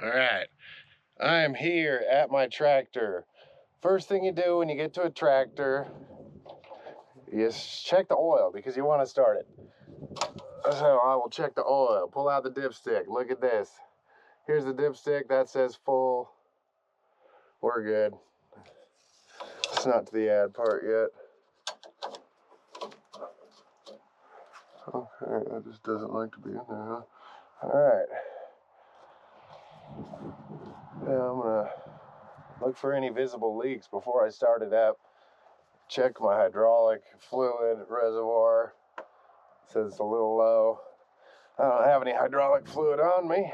All right, I am here at my tractor. First thing you do when you get to a tractor is check the oil because you want to start it. So I will check the oil, pull out the dipstick. Look at this. Here's the dipstick that says full. We're good. It's not to the add part yet. Okay, that just doesn't like to be in there, huh? All right. Yeah, I'm gonna look for any visible leaks before I start it up. Check my hydraulic fluid reservoir. It says it's a little low. I don't have any hydraulic fluid on me,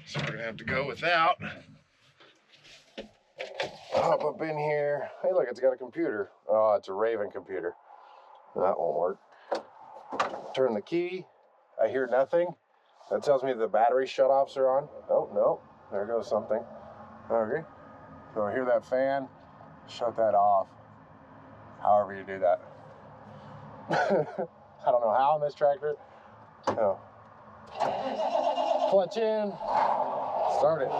so we're gonna have to go without. Hop up in here. Hey, look, it's got a computer. Oh, it's a Raven computer. That won't work. Turn the key. I hear nothing. That tells me the battery shutoffs are on. Oh, no. There goes something. Okay. So I hear that fan. Shut that off. However you do that. I don't know how on this tractor. Oh. Clutch in. Start it.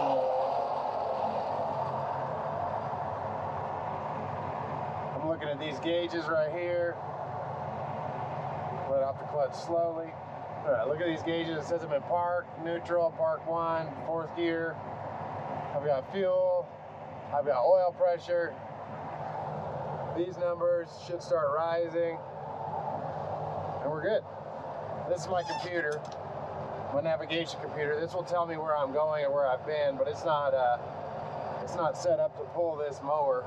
I'm looking at these gauges right here. Let off the clutch slowly. All right, look at these gauges. It says I'm in park, neutral, park 1, 4th gear. I've got fuel. I've got oil pressure. These numbers should start rising. And we're good. This is my computer, my navigation computer. This will tell me where I'm going and where I've been, but it's not set up to pull this mower.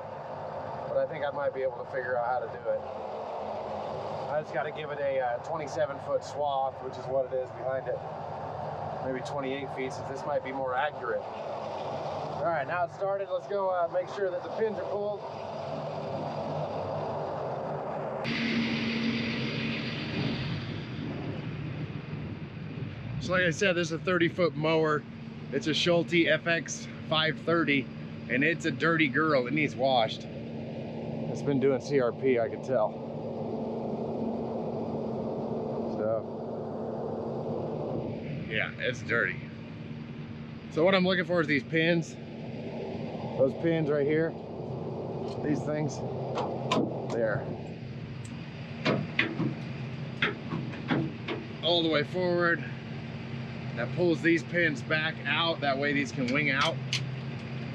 But I think I might be able to figure out how to do it. I just got to give it a 27-foot swath, which is what it is behind it. Maybe 28 feet, since this might be more accurate. All right, now it's started. Let's go make sure that the pins are pulled. So like I said, this is a 30-foot mower. It's a Schulte FX-530, and it's a dirty girl. It needs washed. It's been doing CRP, I can tell. So, yeah, it's dirty. So what I'm looking for is these pins. Those pins right here. These things. There. All the way forward. That pulls these pins back out. That way these can wing out.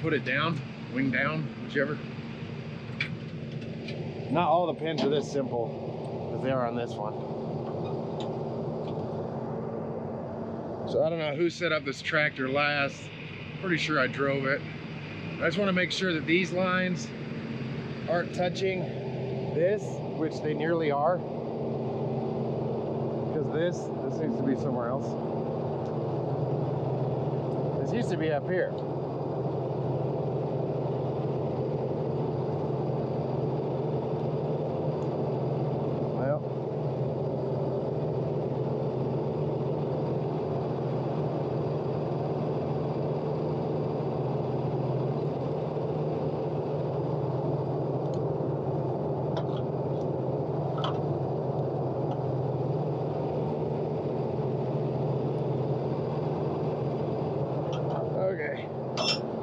Put it down, wing down, whichever. Not all the pins are this simple as they are on this one. So I don't know who set up this tractor last. Pretty sure I drove it. I just want to make sure that these lines aren't touching this, which they nearly are. Because this needs to be somewhere else. This used to be up here.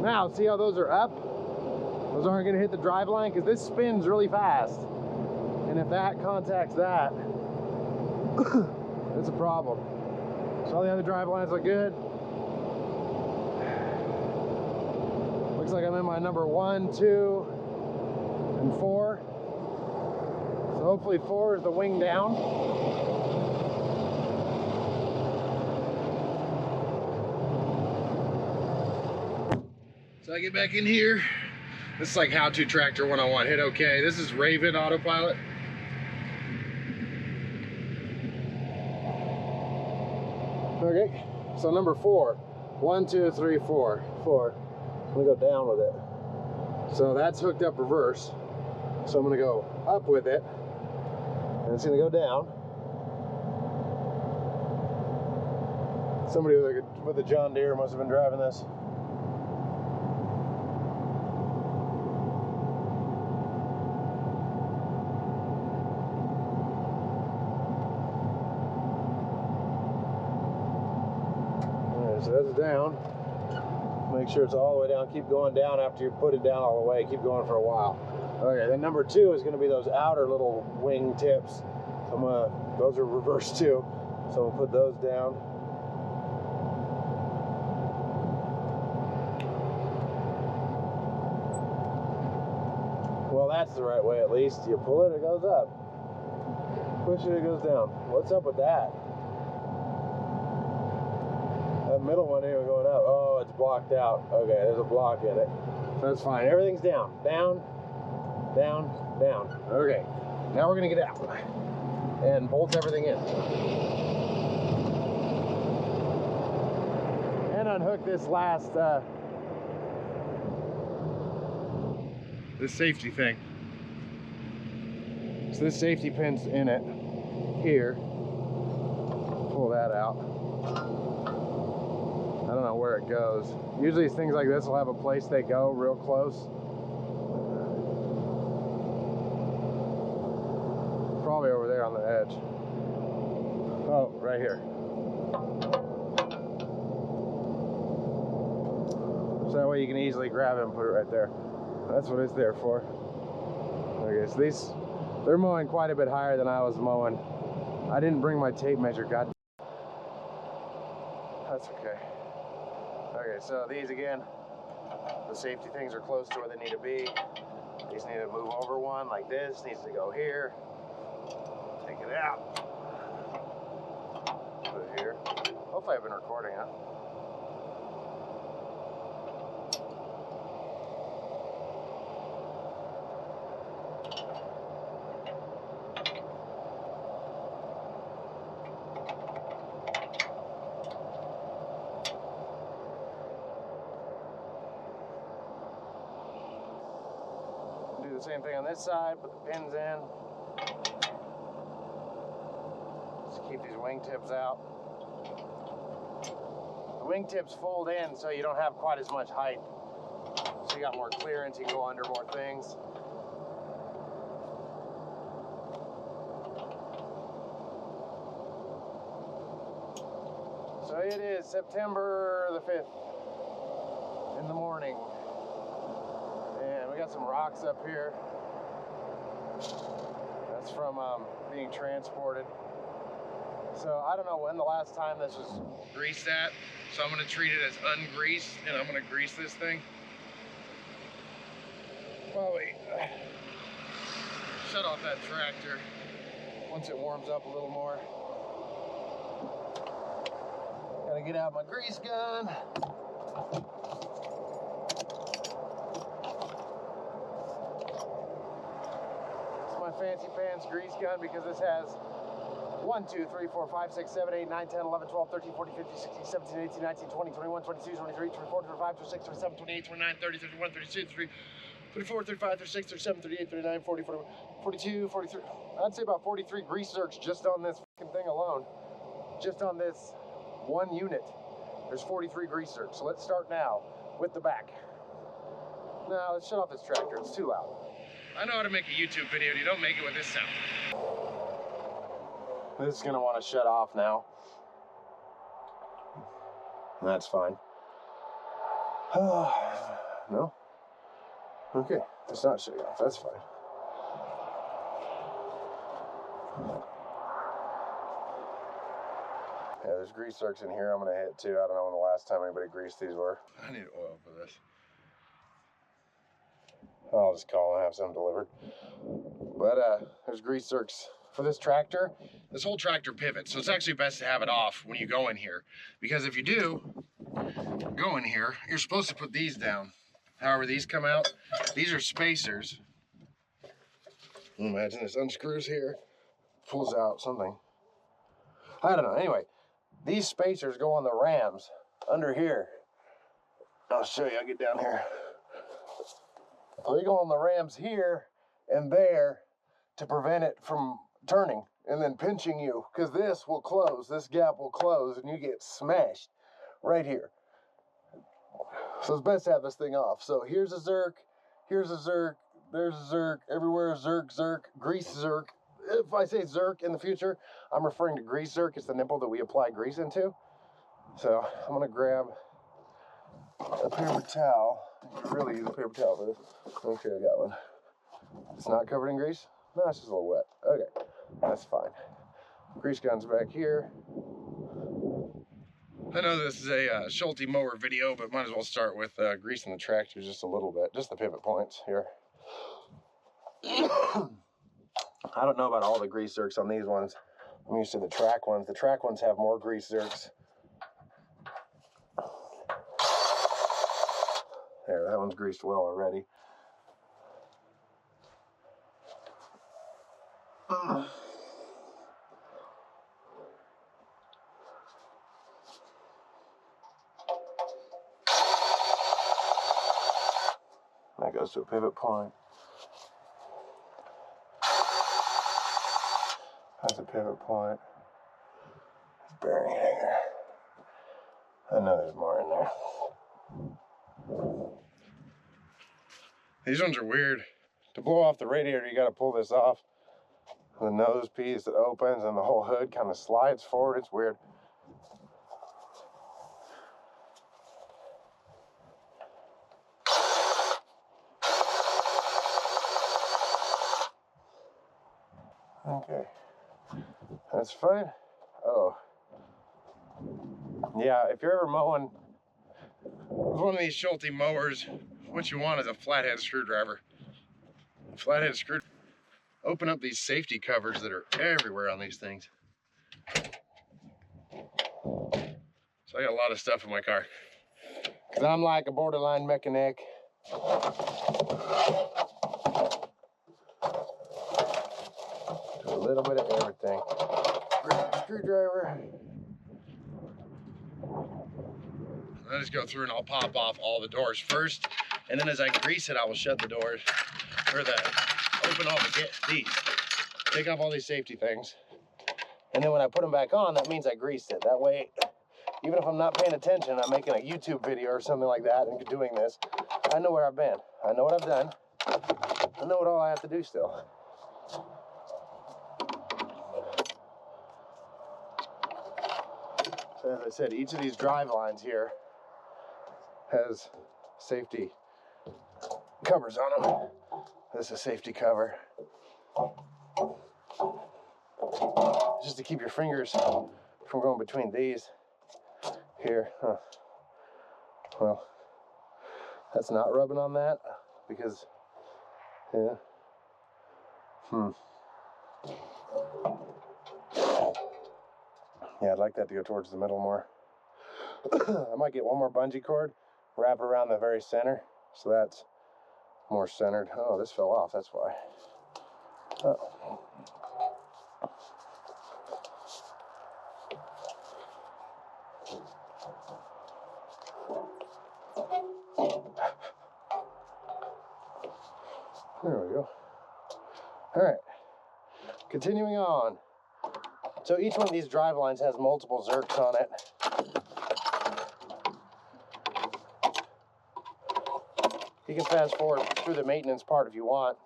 Now, see how those are up? Those aren't going to hit the drive line because this spins really fast. And if that contacts that, it's a problem. So all the other drive lines look good. Looks like I'm in my number 1, 2, and 4. So hopefully 4 is the wing down. So I get back in here. This is like how-to tractor 101. Hit OK. This is Raven autopilot. Okay, so number 4. 1, 2, 3, 4. 4. I'm gonna go down with it. So that's hooked up reverse. So I'm gonna go up with it, and it's gonna go down. Somebody with a John Deere must have been driving this. So that's down. Make sure it's all the way down. Keep going down after you put it down all the way. Keep going for a while. Okay, then number 2 is going to be those outer little wing tips. So those are reversed too. So we'll put those down. Well, that's the right way at least. You pull it, it goes up. Push it, it goes down. What's up with that? That middle one ain't going up. Oh, it's blocked out. Okay, there's a block in it. That's fine. Everything's down. Down, down, down. Okay, now we're gonna get out and bolt everything in. And unhook this last, this safety thing. So this safety pin's in it here. Pull that out. I don't know where it goes. Usually things like this will have a place they go real close. Probably over there on the edge. Oh, right here. So that way you can easily grab it and put it right there. That's what it's there for. Okay, so they're mowing quite a bit higher than I was mowing. I didn't bring my tape measure, god. That's okay. Okay, so these again, the safety things are close to where they need to be. These need to move over one like this, needs to go here. Take it out. Put it here. Hopefully I've been recording, huh? Do the same thing on this side, put the pins in. Just keep these wingtips out. The wingtips fold in so you don't have quite as much height. So you got more clearance, you can go under more things. So it is September the 5th in the morning. And we got some rocks up here. That's from being transported. So I don't know when the last time this was greased at. So I'm gonna treat it as ungreased and I'm gonna grease this thing. Probably shut off that tractor once it warms up a little more. Gotta get out my grease gun. Fancy pants grease gun because this has 1, 2, 3, 4, 5, 6, 7, 8, 9, 10, 11, 12, 13, 14, 15, 16, 17, 18, 19, 20, 21, 22, 23, 24, 25, 26, 27, 28, 29, 30, 31, 32, 33, 34, 35, 36, 37, 38, 39, 40, 41, 42, 43. I'd say about 43 grease zerks just on this fucking thing alone. Just on this one unit. There's 43 grease zerks. So let's start now with the back. Now let's shut off this tractor. It's too loud. I know how to make a YouTube video, you don't make it with this sound. This is gonna want to shut off now. That's fine. No? Okay, it's not shutting off, that's fine. Yeah, there's grease zerks in here I'm gonna hit too. I don't know when the last time anybody greased these were. I need oil for this. I'll just call and have some delivered. But there's grease zerks for this tractor. This whole tractor pivots, so it's actually best to have it off when you go in here. Because if you do go in here, you're supposed to put these down. However these come out, these are spacers. Imagine this unscrews here, pulls out something. I don't know, anyway. These spacers go on the rams under here. I'll show you, I'll get down here. They go on the rams here and there to prevent it from turning and then pinching you, because this will close, this gap will close and you get smashed right here. So it's best to have this thing off. So here's a zerk, there's a zerk, everywhere zerk, grease zerk. If I say zerk in the future, I'm referring to grease zerk. It's the nipple that we apply grease into. So I'm gonna grab a paper towel. You can really use a paper towel for this. Okay, I got one. It's not covered in grease? No, it's just a little wet. Okay, that's fine. Grease gun's back here. I know this is a Schulte mower video, but might as well start with greasing the tractor just a little bit, just the pivot points here. I don't know about all the grease zerks on these ones. I'm used to the track ones. The track ones have more grease zerks. There, that one's greased well already. That goes to a pivot point. That's a pivot point. Bearing hanger. I know there's more in there. These ones are weird. To blow off the radiator, you gotta pull this off. The nose piece that opens and the whole hood kind of slides forward. It's weird. Okay, that's fine. Oh, yeah, if you're ever mowing with one of these Schulte mowers, what you want is a flathead screwdriver. Flathead screw. Open up these safety covers that are everywhere on these things. So I got a lot of stuff in my car. Cause I'm like a borderline mechanic. Do a little bit of everything. Grab the screwdriver. I just go through and I'll pop off all the doors first, and then as I grease it, I will shut the doors, or open all these, take off all these safety things, and then when I put them back on, that means I greased it. That way, even if I'm not paying attention, I'm making a YouTube video or something like that and doing this, I know where I've been, I know what I've done, I know what all I have to do still. So as I said, each of these drive lines here has safety covers on them. This is a safety cover. Just to keep your fingers from going between these here. Huh. Well, that's not rubbing on that because, yeah. Yeah, I'd like that to go towards the middle more. I might get one more bungee cord, wrap it around the very center, so that's more centered. Oh, this fell off, that's why. Oh. There we go. All right, continuing on. So each one of these drive lines has multiple zerks on it. You can fast forward through the maintenance part if you want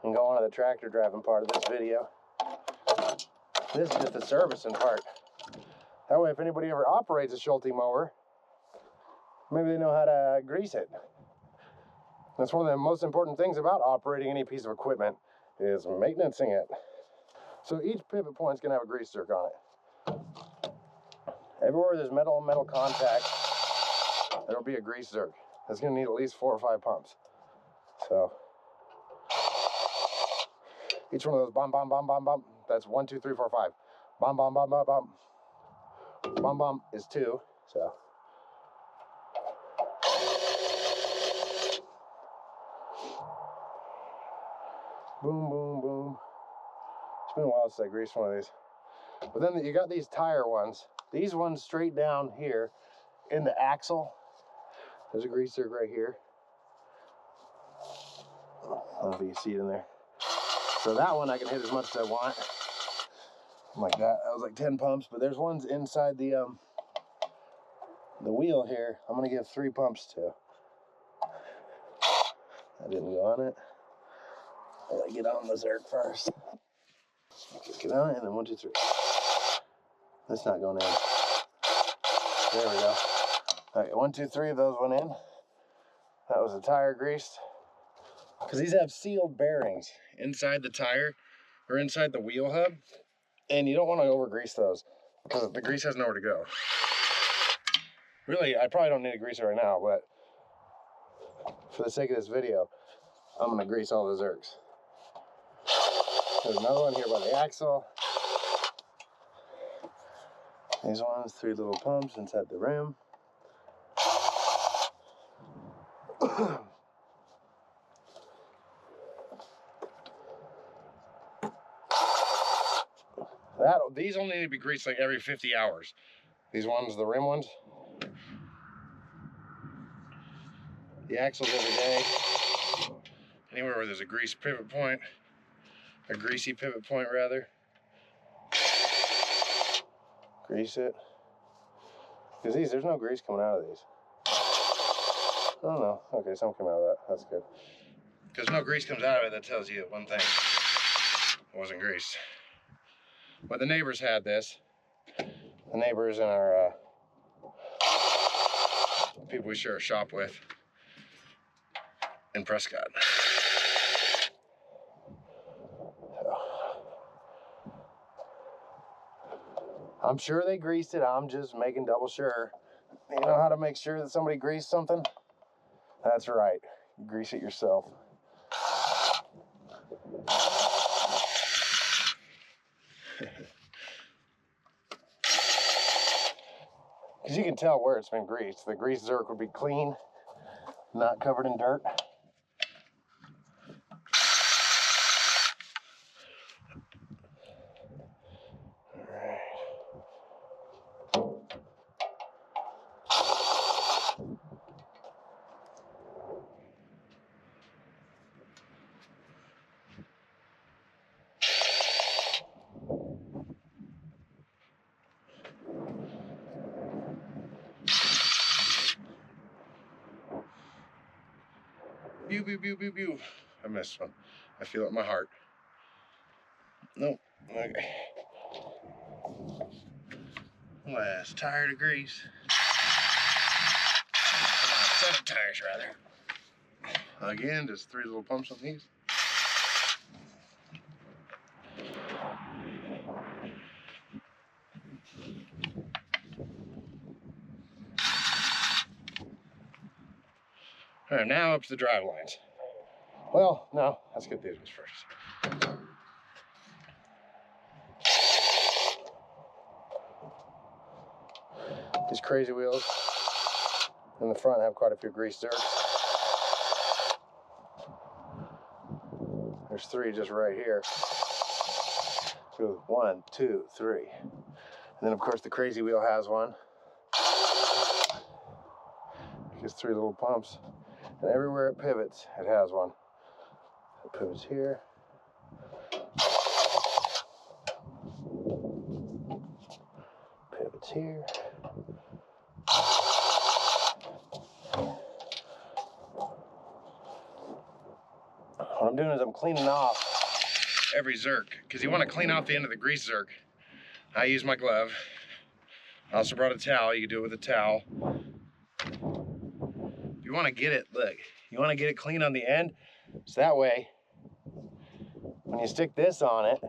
and go on to the tractor driving part of this video. This is just the servicing part. That way, if anybody ever operates a Schulte mower, maybe they know how to grease it. That's one of the most important things about operating any piece of equipment is maintaining it. So each pivot point is going to have a grease zerk on it. Everywhere there's metal on metal contact, there'll be a grease zerk. It's going to need at least 4 or 5 pumps. So each one of those bum, bum, bum, bum, bum, that's 1, 2, 3, 4, 5. Bum, bum, bum, bum, bum. Bum, bum is 2. So boom, boom, boom. It's been a while since I greased one of these. But then you got these tire ones. These ones straight down here in the axle. There's a grease zerk right here. I don't know if you can see it in there. So that one I can hit as much as I want. Like that. That was like 10 pumps. But there's ones inside the wheel here. I'm gonna give 3 pumps to. I didn't go on it. I gotta get on the zerk first. Okay, get on it, and then 1, 2, 3. That's not going in. There we go. All right, 1, 2, 3 of those went in. That was the tire greased. Because these have sealed bearings inside the tire or inside the wheel hub. And you don't want to over grease those because the grease has nowhere to go. Really, I probably don't need to grease it right now, but for the sake of this video, I'm going to grease all the zerks. There's another one here by the axle. These ones, 3 little pumps inside the rim. These only need to be greased like every 50 hours. These ones, the rim ones. The axles every day. Anywhere where there's a grease pivot point, a greasy pivot point rather. Grease it. Because there's no grease coming out of these. I don't know. Okay, some came out of that. That's good. Because no grease comes out of it, that tells you one thing. It wasn't greased. But the neighbors had this. The neighbors and our people we share a shop with in Prescott. I'm sure they greased it. I'm just making double sure. You know how to make sure that somebody greased something? That's right. You grease it yourself. Because you can tell where it's been greased. The grease zerk would be clean, not covered in dirt. Pew, pew, pew, pew, pew. I missed one. I feel it in my heart. Nope. Okay. Last tire to grease. Set of tires, rather. Again, just 3 little pumps on these. All right, now up to the drive lines. Well, no, let's get these ones first. These crazy wheels in the front have quite a few grease zerks. There's 3 just right here. 1, 2, 3. And then of course the crazy wheel has one. Just 3 little pumps. And everywhere it pivots, it has one. It pivots here. Pivots here. What I'm doing is I'm cleaning off every zerk, because you want to clean off the end of the grease zerk. I use my glove. I also brought a towel. You can do it with a towel. You want to get it, look, you want to get it clean on the end, so that way, when you stick this on it,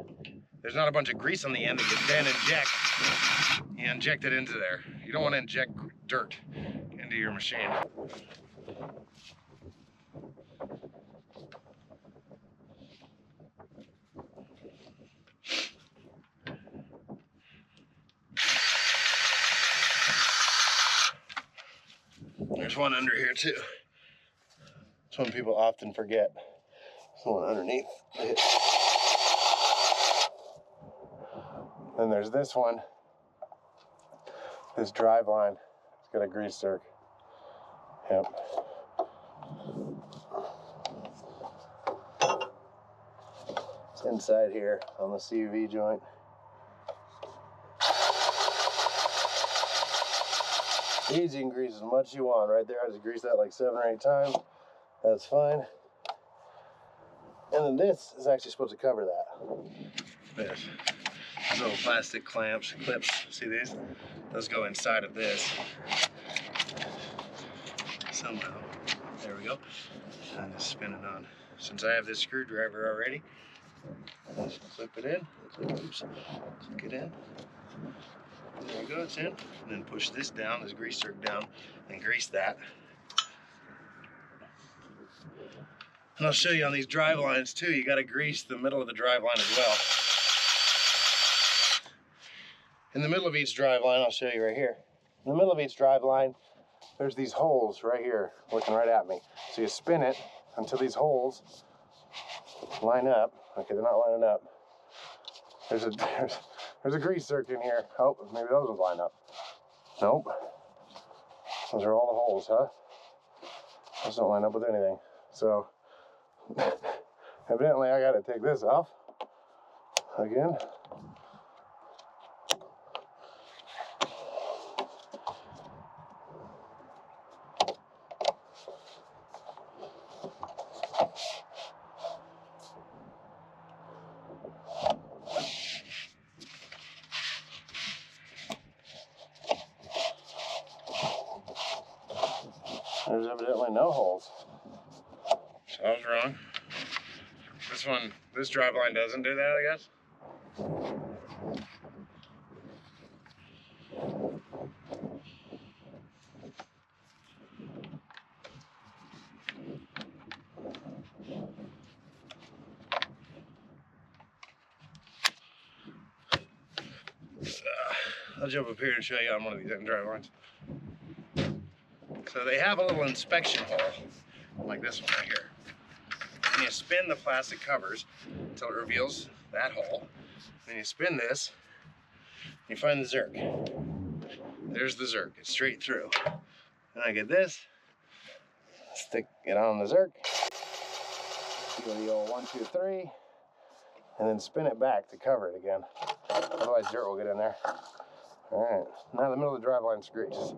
there's not a bunch of grease on the end that you then inject. You inject it into there. You don't want to inject dirt into your machine. There's one under here too. It's one people often forget. There's one underneath. Then there's this one. This drive line. It's got a grease zerk. Yep. It's inside here on the CUV joint. These you can grease as much as you want. Right there, I just greased that like 7 or 8 times. That's fine. And then this is actually supposed to cover that. This. These little plastic clamps, clips, see these? Those go inside of this. somehow. There we go. And just spin it on. Since I have this screwdriver already, let's slip it in. Oops, stick it in. There we go, it's in. And then push this down, this grease zerk down, and grease that. And I'll show you on these drive lines too, you gotta grease the middle of the drive line as well. In the middle of each drive line, I'll show you right here. In the middle of each drive line, there's these holes right here, looking right at me. So you spin it until these holes line up. Okay, they're not lining up. There's a grease zerk in here. Oh, maybe those ones line up. Nope. Those are all the holes, huh? Those don't line up with anything. So, evidently I gotta take this off again. There's evidently no holes. So I was wrong. This drive line doesn't do that, I guess. I'll jump up here and show you on one of these drive lines. So they have a little inspection hole, like this one right here. And you spin the plastic covers until it reveals that hole. Then you spin this, you find the zerk. There's the zerk, it's straight through. Then I get this, stick it on the zerk, go the old 1, 2, 3, and then spin it back to cover it again. Otherwise dirt will get in there. All right, now the middle of the drive line's greased.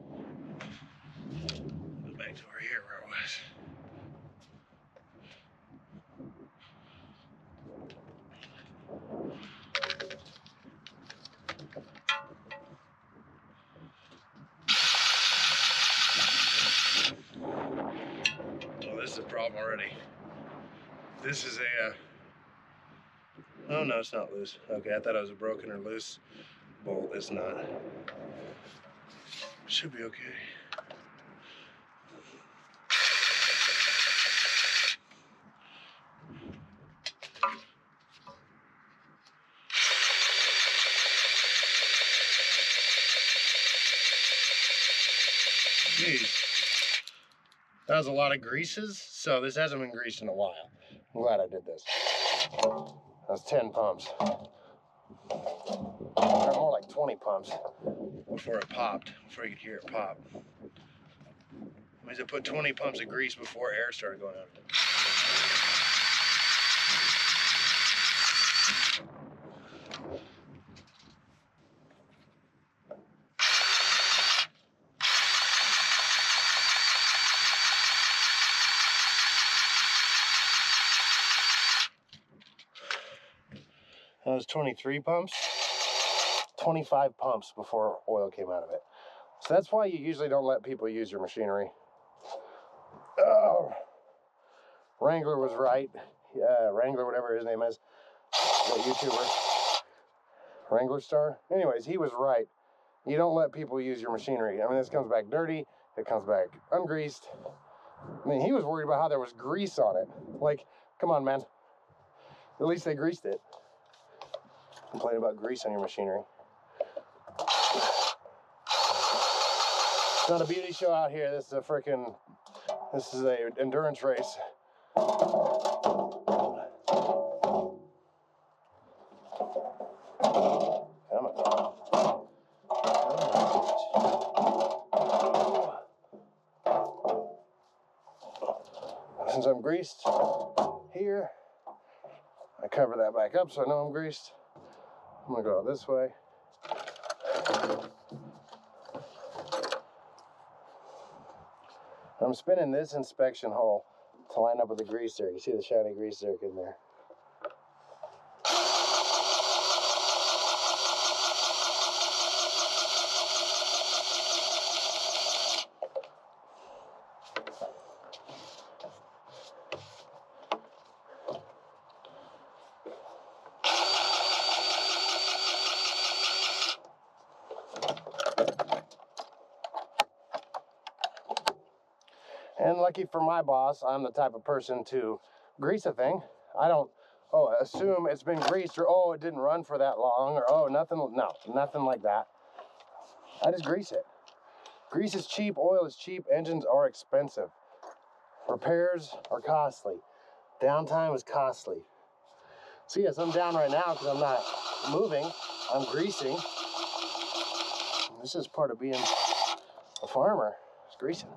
Go back to over here where it was. Well, this is a problem already. This is a, oh no, it's not loose. Okay, I thought it was a broken or loose bolt. It's not. Should be okay. Jeez. That was a lot of greases, so this hasn't been greased in a while. I'm glad I did this. That's 10 pumps. Or more like 20 pumps before it popped, before you could hear it pop. That means I put 20 pumps of grease before air started going out of it. That was 23 pumps, 25 pumps before oil came out of it. So that's why you usually don't let people use your machinery. Oh, Wrangler was right. Yeah, Wrangler, whatever his name is, that YouTuber. Wrangler Star? Anyways, he was right. You don't let people use your machinery. I mean, this comes back dirty, it comes back ungreased. I mean, he was worried about how there was grease on it. Like, come on, man. At least they greased it. Complain about grease on your machinery. It's not a beauty show out here. This is a endurance race. Come on. Since I'm greased here, I cover that back up so I know I'm greased. I'm gonna go this way. I'm spinning this inspection hole to line up with the grease zerk. You see the shiny grease zerk in there. And lucky for my boss, I'm the type of person to grease a thing. I don't, assume it's been greased, or, it didn't run for that long, or, nothing like that. I just grease it. Grease is cheap, oil is cheap, engines are expensive. Repairs are costly. Downtime is costly. So yes, I'm down right now because I'm not moving, I'm greasing. This is part of being a farmer, it's greasing.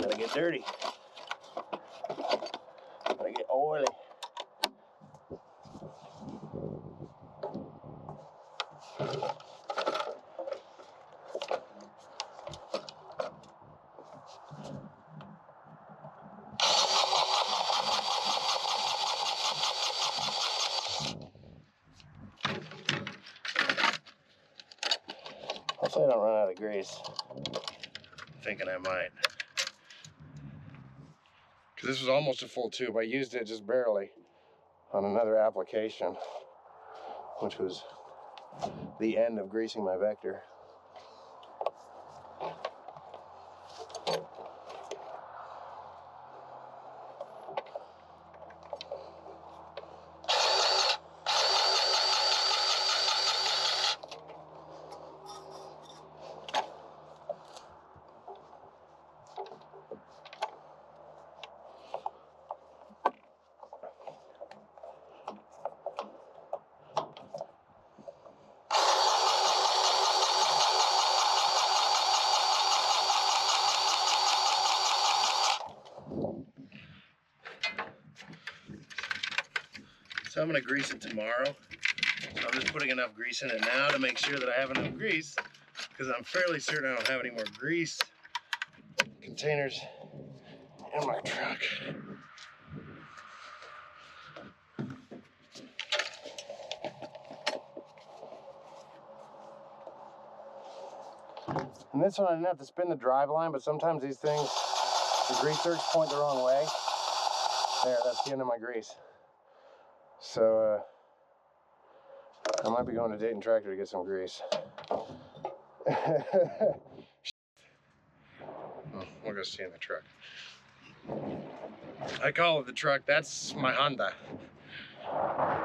Gotta get dirty. Gotta get oily. Hopefully I don't run out of grease. I'm thinking I might. Because this was almost a full tube. I used it just barely on another application, which was the end of greasing my vector. So I'm gonna grease it tomorrow. So I'm just putting enough grease in it now to make sure that I have enough grease, because I'm fairly certain I don't have any more grease containers in my truck. And this one I didn't have to spin the drive line, but sometimes these things, the grease zerks point the wrong way. There, that's the end of my grease. So I might be going to Dayton Tractor to get some grease. We'll go see in the truck. I call it the truck. That's my Honda.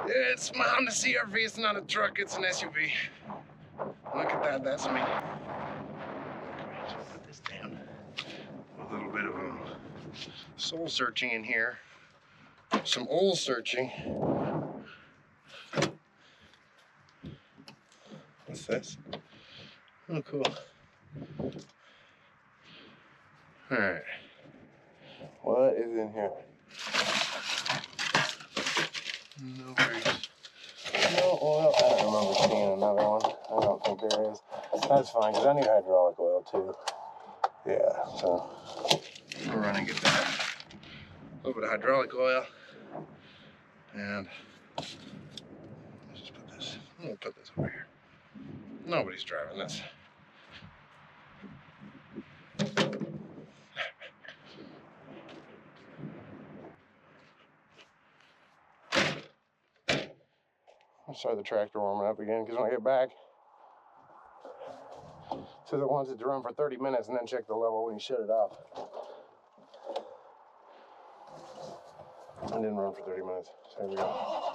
It's my Honda CR-V. It's not a truck. It's an SUV. Look at that. That's me. Just put this down. A little bit of soul searching in here. Some oil searching. What's this? Oh, cool. All right. What is in here? No grease. No oil. I don't remember seeing another one. I don't think there is. That's fine, because I need hydraulic oil too. Yeah, so we're running at that. A little bit of hydraulic oil. And let's just put this. I'm gonna put this over here. Nobody's driving this. I'll start the tractor warming up again, because when I get back, it says it wants it to run for 30 minutes and then check the level when you shut it off. It didn't run for 30 minutes. So here we go.